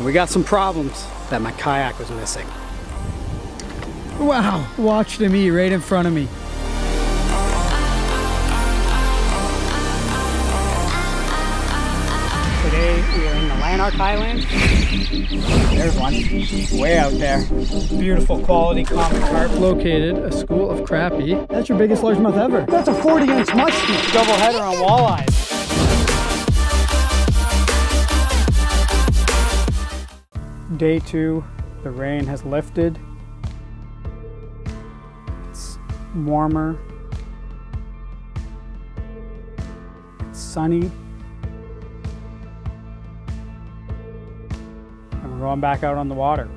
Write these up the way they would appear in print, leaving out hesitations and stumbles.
We got some problems that my kayak was missing. Wow, watch them eat right in front of me. Today we are in the Lanark Highlands. There's one, way out there. Beautiful quality common carp. Located a school of crappie. That's your biggest largemouth ever. That's a 40-inch muskie. Double header on walleyes. Day 2, the rain has lifted. It's warmer. It's sunny. And we're going back out on the water.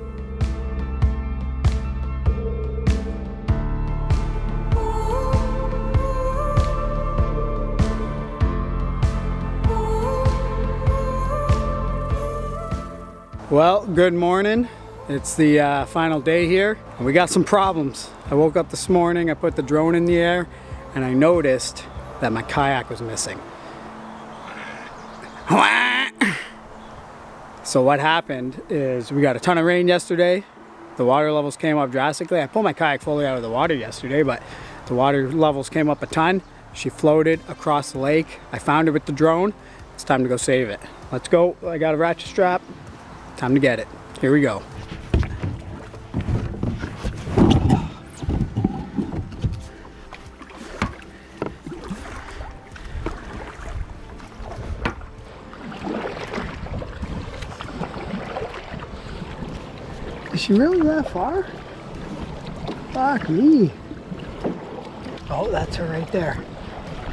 Well, good morning. It's the final day here. And we got some problems. I woke up this morning, I put the drone in the air, and I noticed that my kayak was missing. So what happened is we got a ton of rain yesterday. The water levels came up drastically. I pulled my kayak fully out of the water yesterday, but the water levels came up a ton. She floated across the lake. I found her with the drone. It's time to go save it. Let's go. I got a ratchet strap. Time to get it. Here we go. Is she really that far? Fuck me. Oh, that's her right there.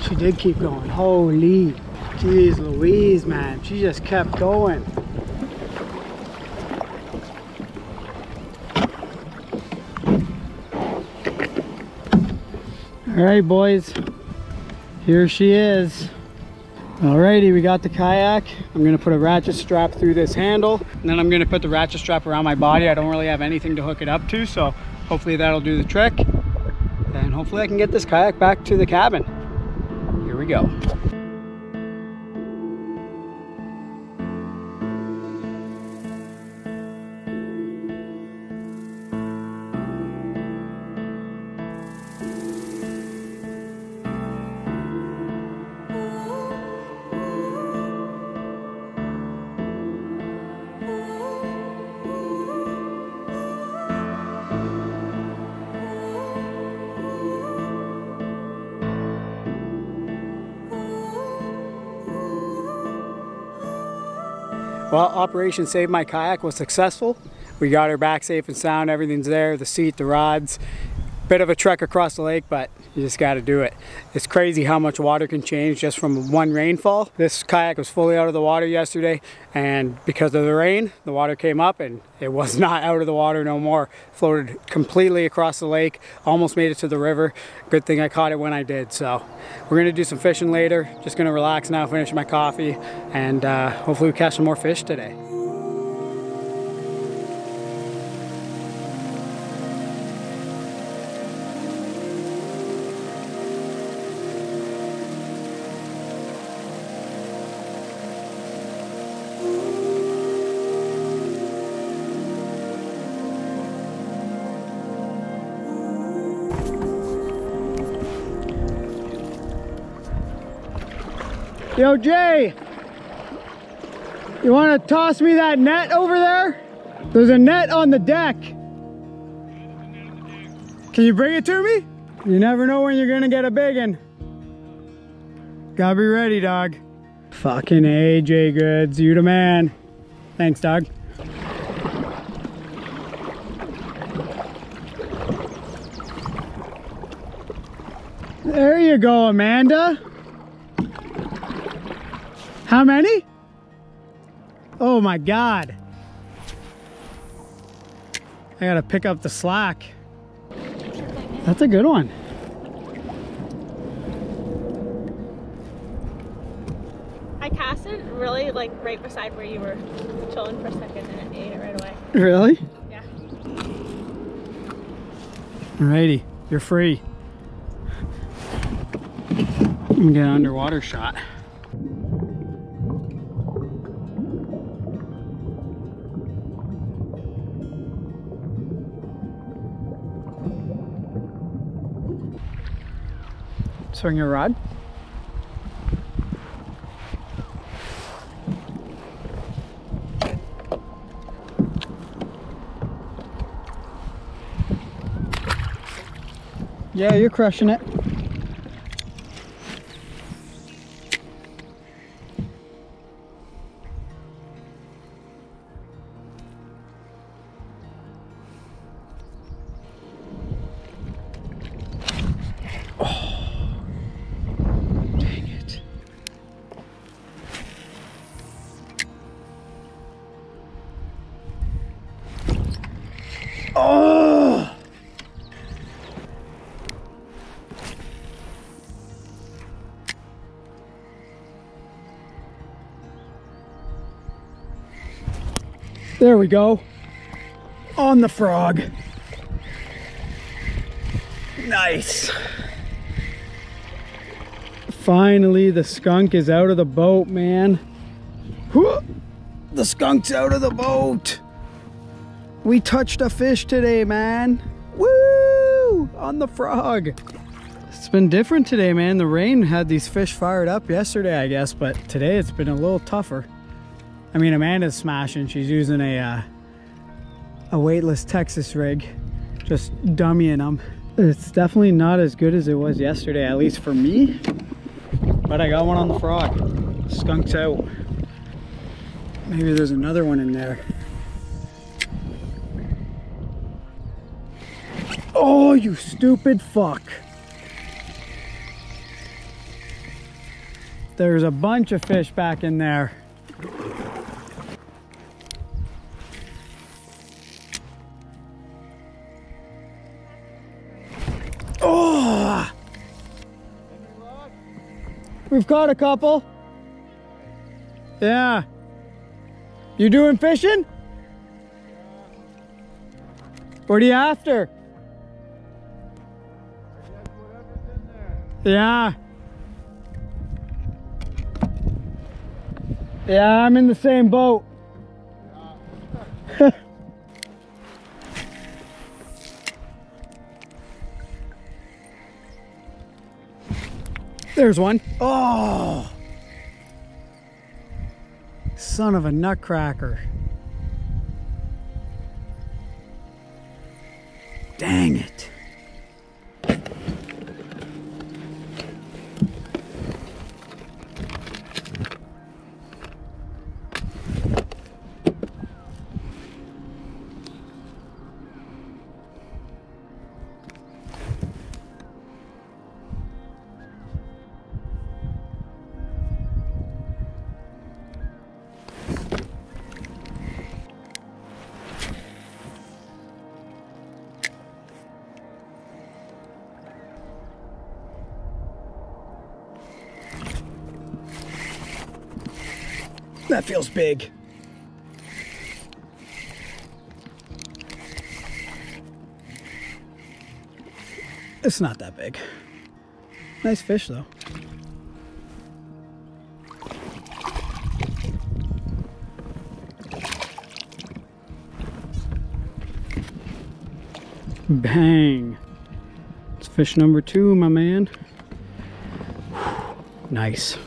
She did keep going. Holy. Jeez Louise, man. She just kept going. All right, boys, here she is. Alrighty, we got the kayak. I'm gonna put a ratchet strap through this handle, and then I'm gonna put the ratchet strap around my body. I don't really have anything to hook it up to, so hopefully that'll do the trick. And hopefully I can get this kayak back to the cabin. Here we go. Well, Operation Save My Kayak was successful. We got her back safe and sound. Everything's there, the seat, the rods. Bit of a trek across the lake, but you just got to do it. It's crazy how much water can change just from one rainfall. This kayak was fully out of the water yesterday, and because of the rain, the water came up and it was not out of the water no more. Floated completely across the lake, almost made it to the river. Good thing I caught it when I did. So we're gonna do some fishing later. Just gonna relax now, finish my coffee, and hopefully we catch some more fish today. Yo, Jay, you want to toss me that net over there? There's a net on the deck. Can you bring it to me? You never know when you're gonna get a big one. Gotta be ready, dog. Fucking A, Jay Goods, you the man. Thanks, dog. There you go, Amanda. How many? Oh my God. I gotta pick up the slack. That's a good one. I cast it really like right beside where you were chilling for a second and it ate it right away. Really? Yeah. Alrighty, you're free. I'm gonna get an underwater shot. Swing your rod. Yeah, you're crushing it. Oh! There we go. On the frog. Nice. Finally, the skunk is out of the boat, man. Whew! The skunk's out of the boat. We touched a fish today, man. Woo! On the frog. It's been different today, man. The rain had these fish fired up yesterday, I guess, but today it's been a little tougher. I mean, Amanda's smashing. She's using a weightless Texas rig, just dummying them. It's definitely not as good as it was yesterday, at least for me. But I got one on the frog. Skunk's out. Maybe there's another one in there. Oh, you stupid fuck. There's a bunch of fish back in there. Oh! We've caught a couple. Yeah. You doing fishing? What are you after? Yeah. Yeah, I'm in the same boat. Yeah. There's one. Oh! Son of a nutcracker. Dang it. That feels big. It's not that big. Nice fish though. Bang. It's fish number 2, my man. Nice.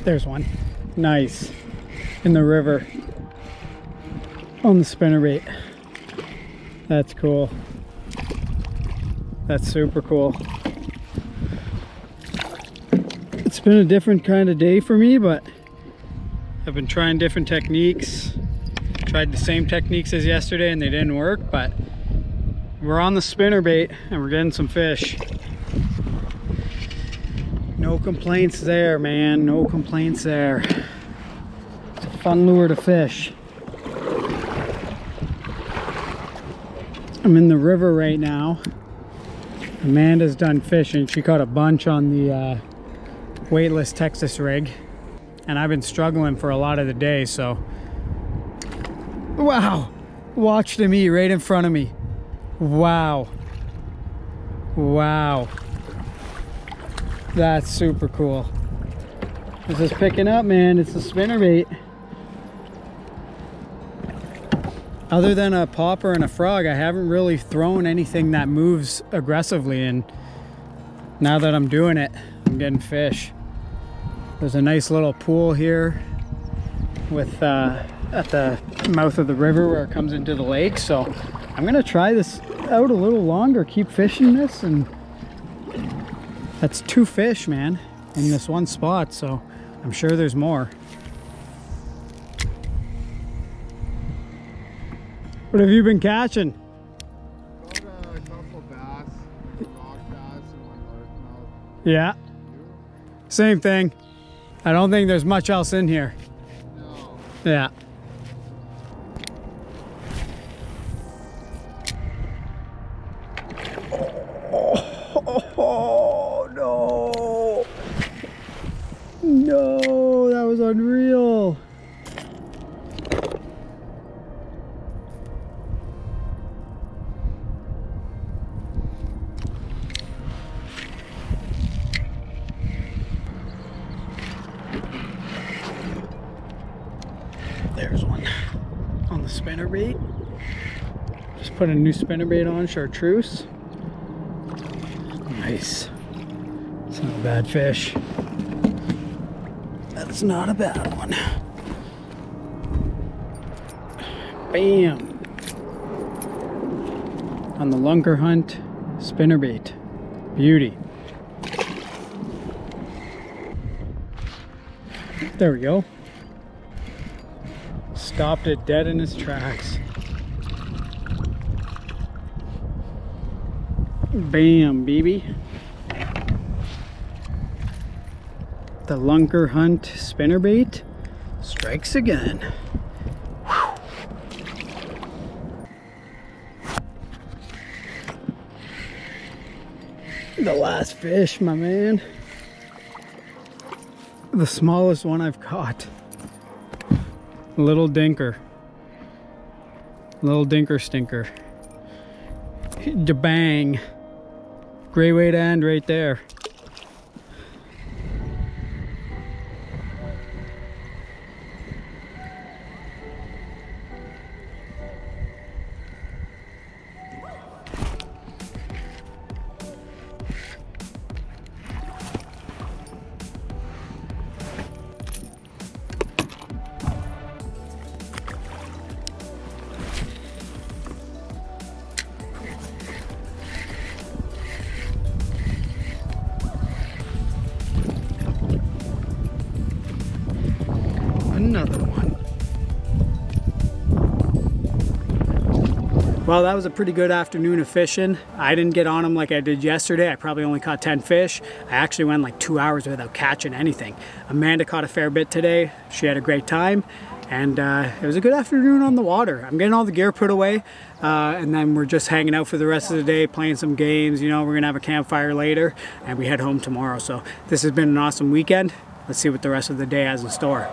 There's one. Nice. In the river. On the spinnerbait. That's cool. That's super cool. It's been a different kind of day for me, but I've been trying different techniques. Tried the same techniques as yesterday and they didn't work, but we're on the spinnerbait and we're getting some fish. No complaints there, man. No complaints there. It's a fun lure to fish. I'm in the river right now. Amanda's done fishing. She caught a bunch on the weightless Texas rig, and I've been struggling for a lot of the day, so. Wow, watched him eat right in front of me. Wow. Wow. That's super cool. This is picking up, man. It's a spinnerbait. Other than a popper and a frog, I haven't really thrown anything that moves aggressively, and now that I'm doing it, I'm getting fish. There's a nice little pool here with at the mouth of the river where it comes into the lake, so I'm gonna try this out a little longer, keep fishing this, and that's 2 fish, man, in this one spot, so I'm sure there's more. What have you been catching? Got a couple bass, rock bass, and one largemouth. Yeah. Same thing. I don't think there's much else in here. No. Yeah. Oh, no. No, that was unreal. There's one on the spinnerbait. Just put a new spinnerbait on, chartreuse. Nice. It's not a bad fish. That's not a bad one. Bam! On the lunker hunt, spinnerbait. Beauty. There we go. Stopped it dead in its tracks. Bam, baby. The lunker hunt spinnerbait strikes again. Whew. The last fish, my man. The smallest one I've caught. Little dinker. Little dinker stinker. Da-bang. Great way to end right there. Another one. Well, that was a pretty good afternoon of fishing. I didn't get on them like I did yesterday. I probably only caught 10 fish. I actually went like 2 hours without catching anything. Amanda caught a fair bit today. She had a great time, and it was a good afternoon on the water. I'm getting all the gear put away, and then we're just hanging out for the rest of the day, playing some games. You know, we're gonna have a campfire later, and we head home tomorrow. So this has been an awesome weekend. Let's see what the rest of the day has in store.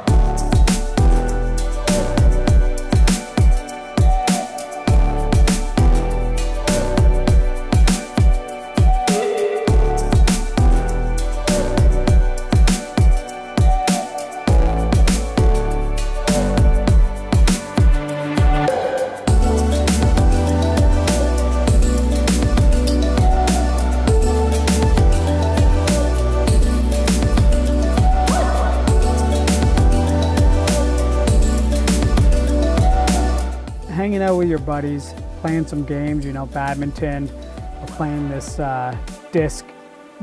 Hanging out with your buddies, playing some games, you know, badminton. We're playing this disc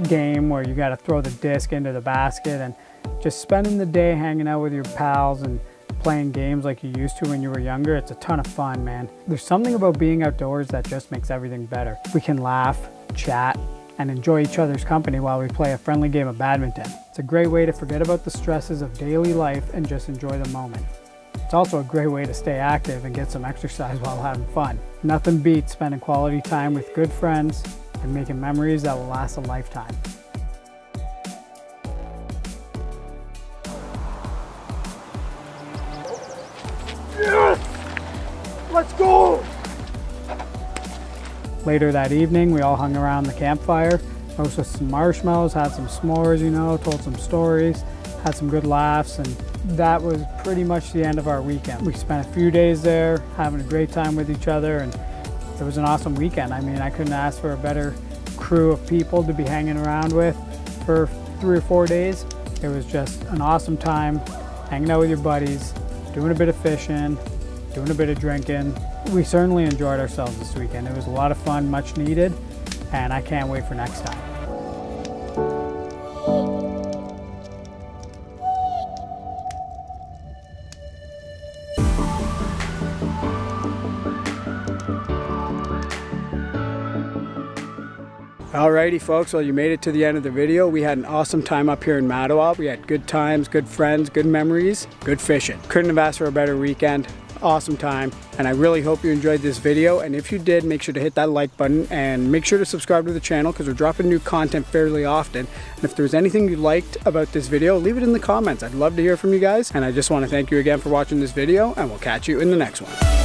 game where you got to throw the disc into the basket, and just spending the day hanging out with your pals and playing games like you used to when you were younger. It's a ton of fun, man. There's something about being outdoors that just makes everything better. We can laugh, chat, and enjoy each other's company while we play a friendly game of badminton. It's a great way to forget about the stresses of daily life and just enjoy the moment. It's also a great way to stay active and get some exercise while having fun. Nothing beats spending quality time with good friends and making memories that will last a lifetime. Let's go! Later that evening, we all hung around the campfire, roasted some marshmallows, had some s'mores, you know, told some stories, had some good laughs, and that was pretty much the end of our weekend. We spent a few days there having a great time with each other, and it was an awesome weekend. I mean, I couldn't ask for a better crew of people to be hanging around with for 3 or 4 days. It was just an awesome time, hanging out with your buddies, doing a bit of fishing, doing a bit of drinking. We certainly enjoyed ourselves this weekend. It was a lot of fun, much needed, and I can't wait for next time. Alrighty folks, well you made it to the end of the video. We had an awesome time up here in Mattawa. We had good times, good friends, good memories, good fishing. Couldn't have asked for a better weekend. Awesome time, and I really hope you enjoyed this video, and if you did, make sure to hit that like button and make sure to subscribe to the channel because we're dropping new content fairly often. And if there's anything you liked about this video, leave it in the comments. I'd love to hear from you guys, and I just want to thank you again for watching this video, and we'll catch you in the next one.